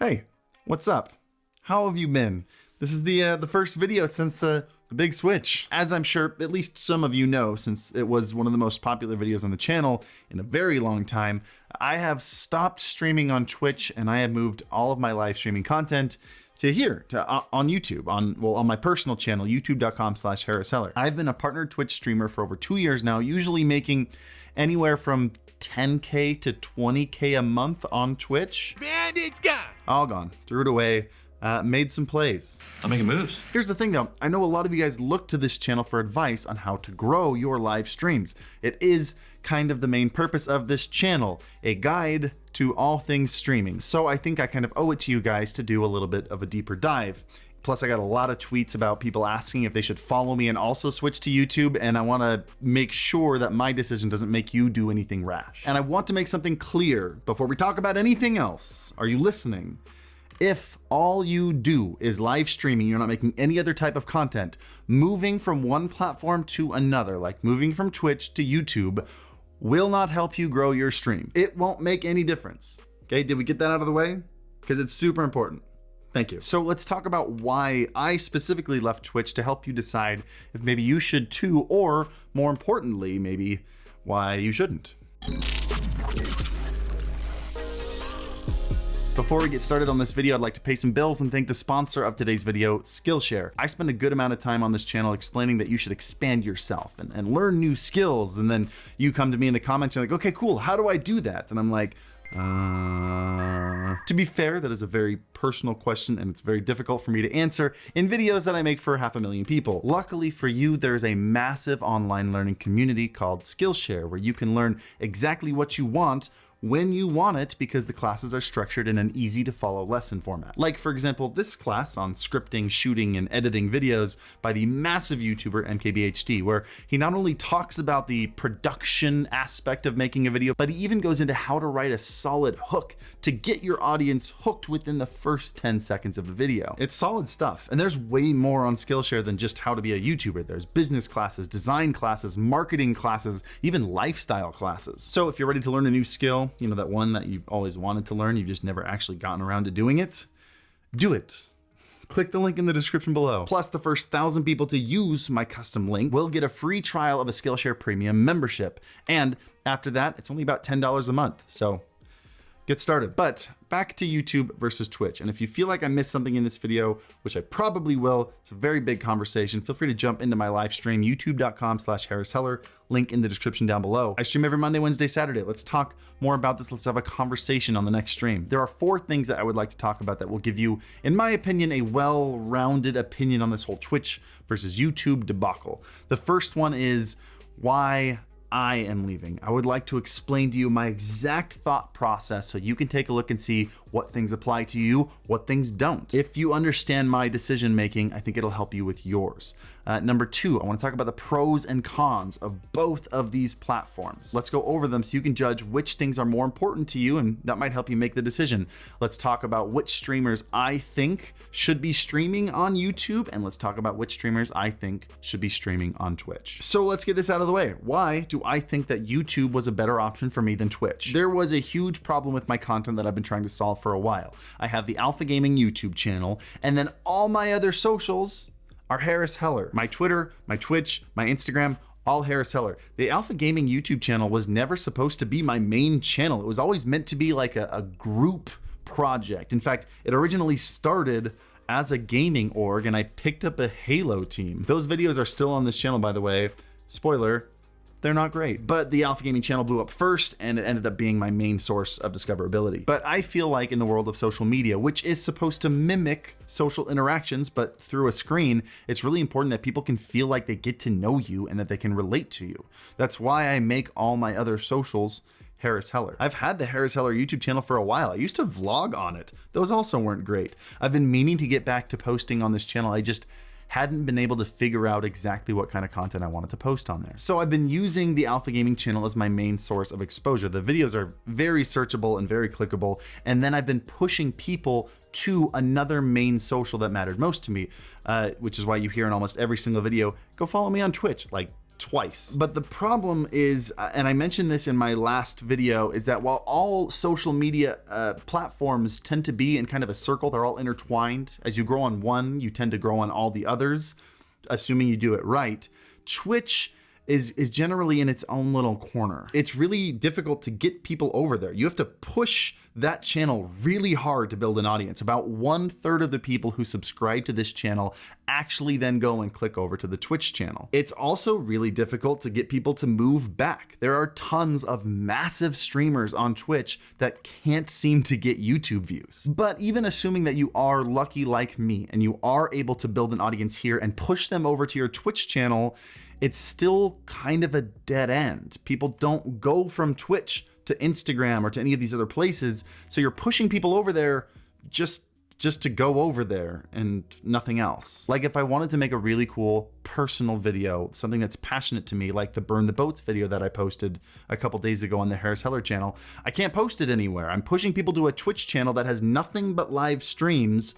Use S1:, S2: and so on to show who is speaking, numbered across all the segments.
S1: Hey, what's up? How have you been? This is the first video since the big switch. As I'm sure at least some of you know, since it was one of the most popular videos on the channel in a very long time, I have stopped streaming on Twitch and I have moved all of my live streaming content to here, on YouTube, on my personal channel, youtube.com/HarrisHeller. I've been a partnered Twitch streamer for over 2 years now, usually making anywhere from 10K to 20K a month on Twitch.
S2: And it's gone.
S1: All gone, threw it away, made some plays.
S2: I'm making moves.
S1: Here's the thing though, I know a lot of you guys look to this channel for advice on how to grow your live streams. It is kind of the main purpose of this channel, a guide to all things streaming. So I think I kind of owe it to you guys to do a little bit of a deeper dive. Plus I got a lot of tweets about people asking if they should follow me and also switch to YouTube, and I wanna make sure that my decision doesn't make you do anything rash. And I want to make something clear before we talk about anything else. Are you listening? If all you do is live streaming, you're not making any other type of content, moving from one platform to another, like moving from Twitch to YouTube, will not help you grow your stream. It won't make any difference. Okay, did we get that out of the way? Because it's super important. Thank you. So let's talk about why I specifically left Twitch to help you decide if maybe you should too, or more importantly, maybe why you shouldn't. Before we get started on this video, I'd like to pay some bills and thank the sponsor of today's video, Skillshare. I spend a good amount of time on this channel explaining that you should expand yourself and learn new skills. And then you come to me in the comments and you're like, okay, cool, how do I do that? And I'm like, to be fair, that is a very personal question and it's very difficult for me to answer in videos that I make for 500,000 people. Luckily for you, there's a massive online learning community called Skillshare where you can learn exactly what you want when you want it, because the classes are structured in an easy to follow lesson format. Like for example, this class on scripting, shooting, and editing videos by the massive YouTuber MKBHD, where he not only talks about the production aspect of making a video, but he even goes into how to write a solid hook to get your audience hooked within the first 10 seconds of the video. It's solid stuff. And there's way more on Skillshare than just how to be a YouTuber. There's business classes, design classes, marketing classes, even lifestyle classes. So if you're ready to learn a new skill, you know, that one that you've always wanted to learn, you've just never actually gotten around to doing it, do it. Click the link in the description below. Plus, the first 1,000 people to use my custom link will get a free trial of a Skillshare Premium membership. And after that, it's only about $10 a month. So get started. But back to YouTube versus Twitch. And if you feel like I missed something in this video, which I probably will, it's a very big conversation, feel free to jump into my live stream, youtube.com/HarrisHeller, link in the description down below. I stream every Monday, Wednesday, Saturday. Let's talk more about this. Let's have a conversation on the next stream. There are 4 things that I would like to talk about that will give you, in my opinion, a well-rounded opinion on this whole Twitch versus YouTube debacle. The first one is why I am leaving. I would like to explain to you my exact thought process so you can take a look and see what things apply to you, what things don't. If you understand my decision making, I think it'll help you with yours. Number 2, I want to talk about the pros and cons of both of these platforms. Let's go over them so you can judge which things are more important to you, and that might help you make the decision. Let's talk about which streamers I think should be streaming on YouTube, and let's talk about which streamers I think should be streaming on Twitch. So let's get this out of the way. Why do I think that YouTube was a better option for me than Twitch? There was a huge problem with my content that I've been trying to solve for a while. I have the Alpha Gaming YouTube channel, and then all my other socials are Harris Heller. My Twitter, my Twitch, my Instagram, all Harris Heller. The Alpha Gaming YouTube channel was never supposed to be my main channel. It was always meant to be like a group project. In fact, it originally started as a gaming org and I picked up a Halo team. Those videos are still on this channel, by the way. Spoiler, they're not great. But the Alpha Gaming channel blew up first and it ended up being my main source of discoverability. But I feel like in the world of social media, which is supposed to mimic social interactions, but through a screen, it's really important that people can feel like they get to know you and that they can relate to you. That's why I make all my other socials Harris Heller. I've had the Harris Heller YouTube channel for a while. I used to vlog on it. Those also weren't great. I've been meaning to get back to posting on this channel. I just hadn't been able to figure out exactly what kind of content I wanted to post on there. So I've been using the Alpha Gaming channel as my main source of exposure. The videos are very searchable and very clickable. And then I've been pushing people to another main social that mattered most to me, which is why you hear in almost every single video, go follow me on Twitch. Like twice. But the problem is, and I mentioned this in my last video, is that while all social media platforms tend to be in kind of a circle, they're all intertwined. As you grow on one, you tend to grow on all the others, assuming you do it right. Twitch is generally in its own little corner. It's really difficult to get people over there. You have to push that channel really hard to build an audience. About 1/3 of the people who subscribe to this channel actually then go and click over to the Twitch channel. It's also really difficult to get people to move back. There are tons of massive streamers on Twitch that can't seem to get YouTube views. But even assuming that you are lucky like me and you are able to build an audience here and push them over to your Twitch channel, it's still kind of a dead end. People don't go from Twitch to Instagram or to any of these other places. So you're pushing people over there just to go over there and nothing else. Like if I wanted to make a really cool personal video, something that's passionate to me, like the Burn the Boats video that I posted a couple days ago on the Harris Heller channel, I can't post it anywhere. I'm pushing people to a Twitch channel that has nothing but live streams.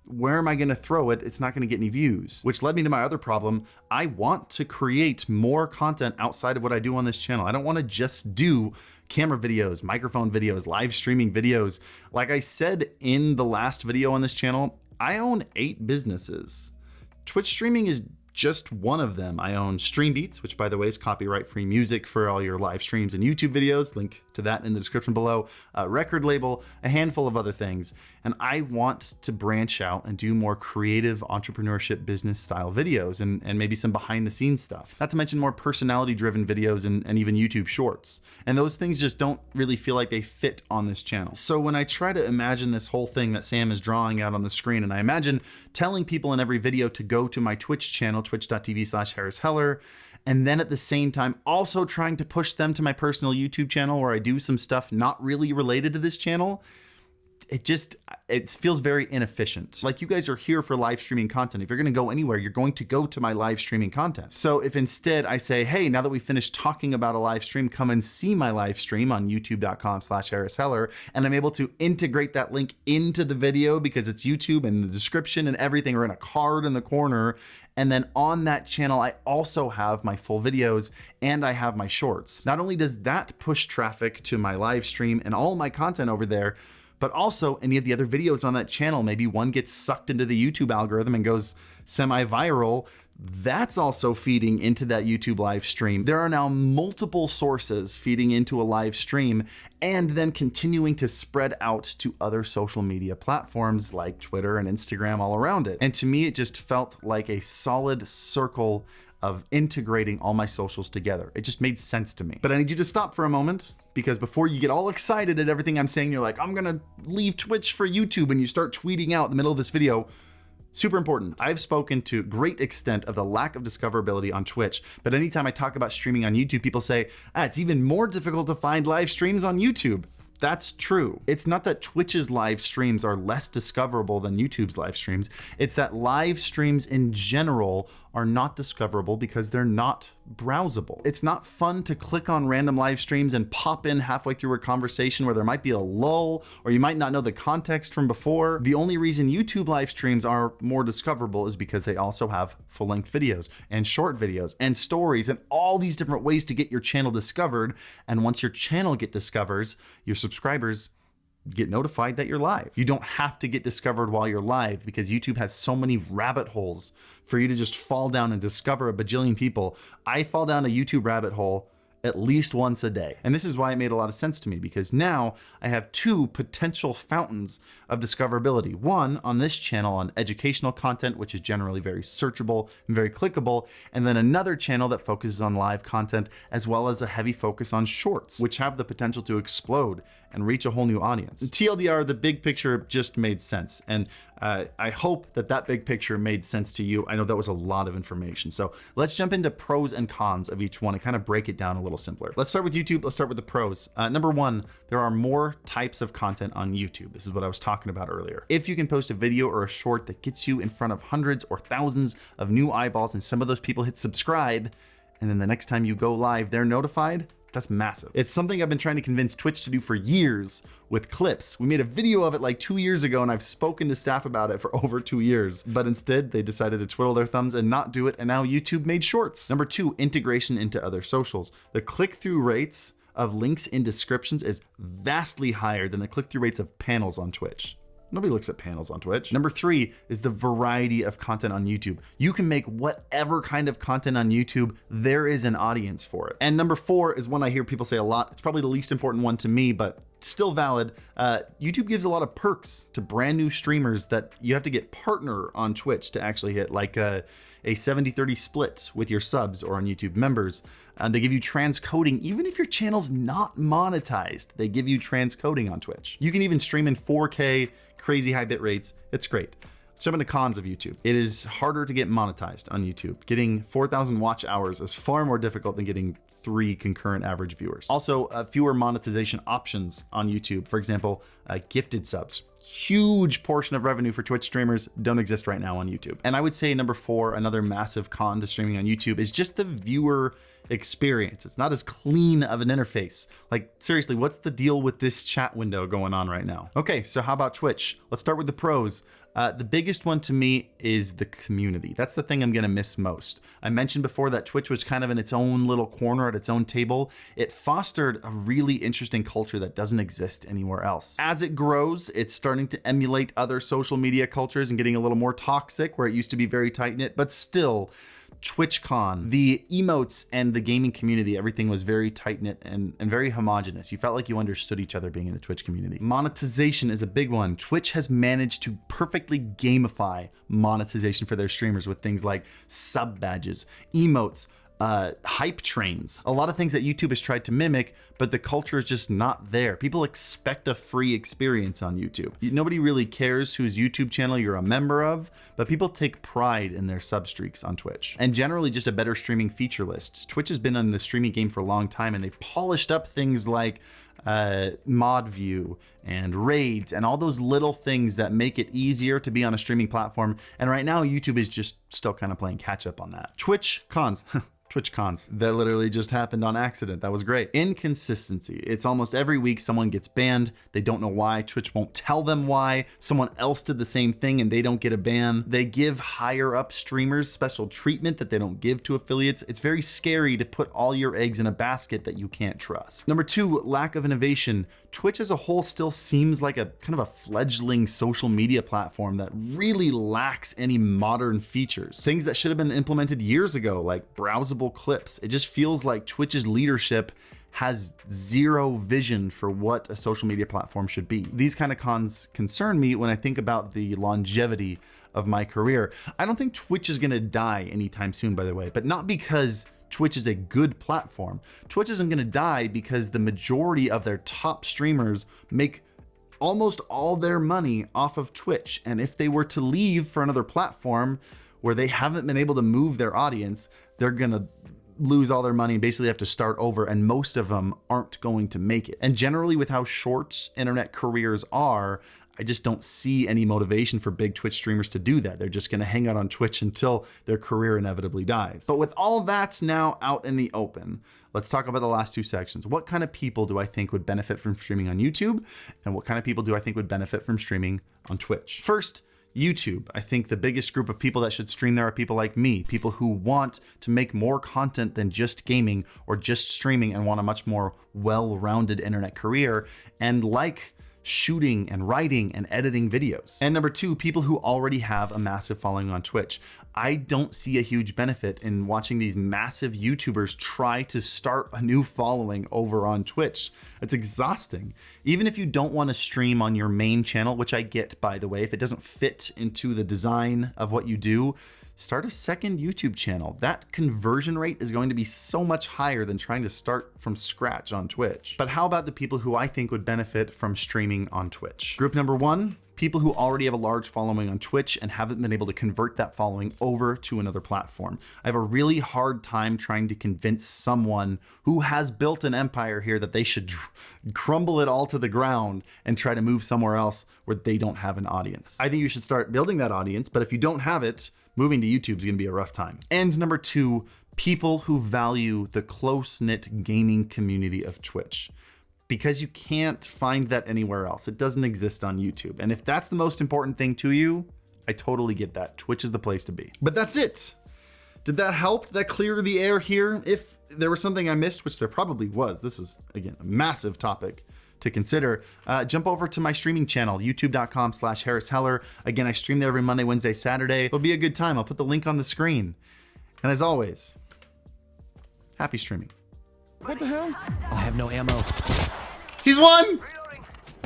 S1: Where am I gonna throw it? It's not gonna get any views, which led me to my other problem. I want to create more content outside of what I do on this channel. I don't wanna just do camera videos, microphone videos, live streaming videos. Like I said in the last video on this channel, I own 8 businesses. Twitch streaming is just one of them. I own Streambeats, which by the way is copyright-free music for all your live streams and YouTube videos. Link to that in the description below. A record label, a handful of other things. And I want to branch out and do more creative entrepreneurship business style videos and maybe some behind the scenes stuff. Not to mention more personality driven videos and even YouTube shorts. And those things just don't really feel like they fit on this channel. So when I try to imagine this whole thing that Sam is drawing out on the screen, and I imagine telling people in every video to go to my Twitch channel, twitch.tv/Harris Heller, and then at the same time also trying to push them to my personal YouTube channel where I do some stuff not really related to this channel, it feels very inefficient. Like you guys are here for live streaming content. If you're gonna go anywhere, you're going to go to my live streaming content. So if instead I say, hey, now that we finished talking about a live stream, come and see my live stream on youtube.com/Harris Heller, and I'm able to integrate that link into the video because it's YouTube and the description and everything are in a card in the corner. And then on that channel, I also have my full videos and I have my shorts. Not only does that push traffic to my live stream and all my content over there, but also any of the other videos on that channel, maybe one gets sucked into the YouTube algorithm and goes semi-viral. That's also feeding into that YouTube live stream. There are now multiple sources feeding into a live stream and then continuing to spread out to other social media platforms like Twitter and Instagram all around it. And to me, it just felt like a solid circle of integrating all my socials together. It just made sense to me. But I need you to stop for a moment, because before you get all excited at everything I'm saying, you're like, I'm gonna leave Twitch for YouTube, and you start tweeting out in the middle of this video. Super important. I've spoken to great extent of the lack of discoverability on Twitch, but anytime I talk about streaming on YouTube, people say, it's even more difficult to find live streams on YouTube. That's true. It's not that Twitch's live streams are less discoverable than YouTube's live streams. It's that live streams in general are not discoverable because they're not browsable. It's not fun to click on random live streams and pop in halfway through a conversation where there might be a lull or you might not know the context from before. The only reason YouTube live streams are more discoverable is because they also have full-length videos and short videos and stories and all these different ways to get your channel discovered. And once your channel gets discovered, your subscribers get notified that you're live. You don't have to get discovered while you're live because YouTube has so many rabbit holes for you to just fall down and discover a bajillion people. I fall down a YouTube rabbit hole at least once a day. And this is why it made a lot of sense to me, because now I have 2 potential fountains of discoverability. One on this channel on educational content, which is generally very searchable and very clickable. And then another channel that focuses on live content, as well as a heavy focus on shorts, which have the potential to explode and reach a whole new audience. TLDR, the big picture just made sense. And I hope that that big picture made sense to you. I know that was a lot of information. So let's jump into pros and cons of each one and kind of break it down a little simpler. Let's start with YouTube. Let's start with the pros. Number 1, there are more types of content on YouTube. This is what I was talking about earlier. If you can post a video or a short that gets you in front of hundreds or thousands of new eyeballs, and some of those people hit subscribe, and then the next time you go live, they're notified, That's massive. It's something I've been trying to convince Twitch to do for years with clips. We made a video of it like 2 years ago, and I've spoken to staff about it for over 2 years. But instead, they decided to twiddle their thumbs and not do it, and now YouTube made Shorts. Number 2, integration into other socials. The click-through rates of links in descriptions is vastly higher than the click-through rates of panels on Twitch. Nobody looks at panels on Twitch. Number 3 is the variety of content on YouTube. You can make whatever kind of content on YouTube. There is an audience for it. And number 4 is one I hear people say a lot. It's probably the least important one to me, but still valid. YouTube gives a lot of perks to brand new streamers that you have to get partner on Twitch to actually hit, like a 70-30 split with your subs or on YouTube members. They give you transcoding, even if your channel's not monetized. They give you transcoding on Twitch. You can even stream in 4K, crazy high bit rates. It's great. Some of the cons of YouTube. It is harder to get monetized on YouTube. Getting 4,000 watch hours is far more difficult than getting 3 concurrent average viewers. Also, fewer monetization options on YouTube. For example, gifted subs. Huge portion of revenue for Twitch streamers don't exist right now on YouTube. And I would say number 4, another massive con to streaming on YouTube, is just the viewer experience. It's not as clean of an interface. Like, seriously, what's the deal with this chat window going on right now? Okay, so how about Twitch? Let's start with the pros. The biggest one to me is the community. That's the thing I'm gonna miss most. I mentioned before that Twitch was kind of in its own little corner at its own table. It fostered a really interesting culture that doesn't exist anywhere else. As it grows, it's starting to emulate other social media cultures and getting a little more toxic, where it used to be very tight-knit, but still, TwitchCon, the emotes and the gaming community, everything was very tight-knit and very homogenous. You felt like you understood each other being in the Twitch community. Monetization is a big one. Twitch has managed to perfectly gamify monetization for their streamers with things like sub badges, emotes, hype trains, a lot of things that YouTube has tried to mimic, but the culture is just not there. People expect a free experience on YouTube. Nobody really cares whose YouTube channel you're a member of, but people take pride in their sub streaks on Twitch. And generally just a better streaming feature list. Twitch has been on the streaming game for a long time, and they've polished up things like mod view and raids and all those little things that make it easier to be on a streaming platform. And right now YouTube is just still kind of playing catch up on that. Twitch cons. Twitch cons. That literally just happened on accident. That was great. Inconsistency. It's almost every week someone gets banned. They don't know why. Twitch won't tell them why. Someone else did the same thing and they don't get a ban. They give higher up streamers special treatment that they don't give to affiliates. It's very scary to put all your eggs in a basket that you can't trust. Number 2, lack of innovation. Twitch as a whole still seems like a kind of a fledgling social media platform that really lacks any modern features. Things that should have been implemented years ago, like browsable clips. It just feels like Twitch's leadership has zero vision for what a social media platform should be. These kind of cons concern me when I think about the longevity of my career. I don't think Twitch is gonna die anytime soon, by the way, but not because Twitch is a good platform. Twitch isn't gonna die because the majority of their top streamers make almost all their money off of Twitch. And if they were to leave for another platform where they haven't been able to move their audience, they're gonna lose all their money and basically have to start over, and most of them aren't going to make it. And generally with how short internet careers are, I just don't see any motivation for big Twitch streamers to do that. They're just gonna hang out on Twitch until their career inevitably dies. But with all that now out in the open, let's talk about the last 2 sections. What kind of people do I think would benefit from streaming on YouTube? And what kind of people do I think would benefit from streaming on Twitch? First, YouTube. I think the biggest group of people that should stream there are people like me, people who want to make more content than just gaming or just streaming and want a much more well-rounded internet career, and like shooting and writing and editing videos. And number 2, people who already have a massive following on Twitch. I don't see a huge benefit in watching these massive YouTubers try to start a new following over on Twitch. It's exhausting. Even if you don't want to stream on your main channel, which I get, by the way, if it doesn't fit into the design of what you do, start a second YouTube channel. That conversion rate is going to be so much higher than trying to start from scratch on Twitch. But how about the people who I think would benefit from streaming on Twitch? Group number 1, people who already have a large following on Twitch and haven't been able to convert that following over to another platform. I have a really hard time trying to convince someone who has built an empire here that they should crumble it all to the ground and try to move somewhere else where they don't have an audience. I think you should start building that audience, but if you don't have it, moving to YouTube is gonna be a rough time. And number 2, people who value the close-knit gaming community of Twitch, because you can't find that anywhere else. It doesn't exist on YouTube. And if that's the most important thing to you, I totally get that. Twitch is the place to be. But that's it. Did that help? Did that clear the air here? If there was something I missed, which there probably was, this was, again, a massive topic to consider, jump over to my streaming channel, youtube.com/Harris Heller. Again, I stream there every Monday, Wednesday, Saturday. It'll be a good time. I'll put the link on the screen. And as always, happy streaming.
S2: What the hell?
S3: I have no ammo.
S1: He's won!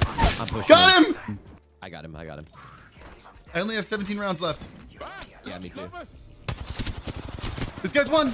S3: I'm pushing.
S1: Got him!
S3: I got him. I got him.
S1: I only have 17 rounds left.
S3: Yeah, me too.
S1: This guy's won!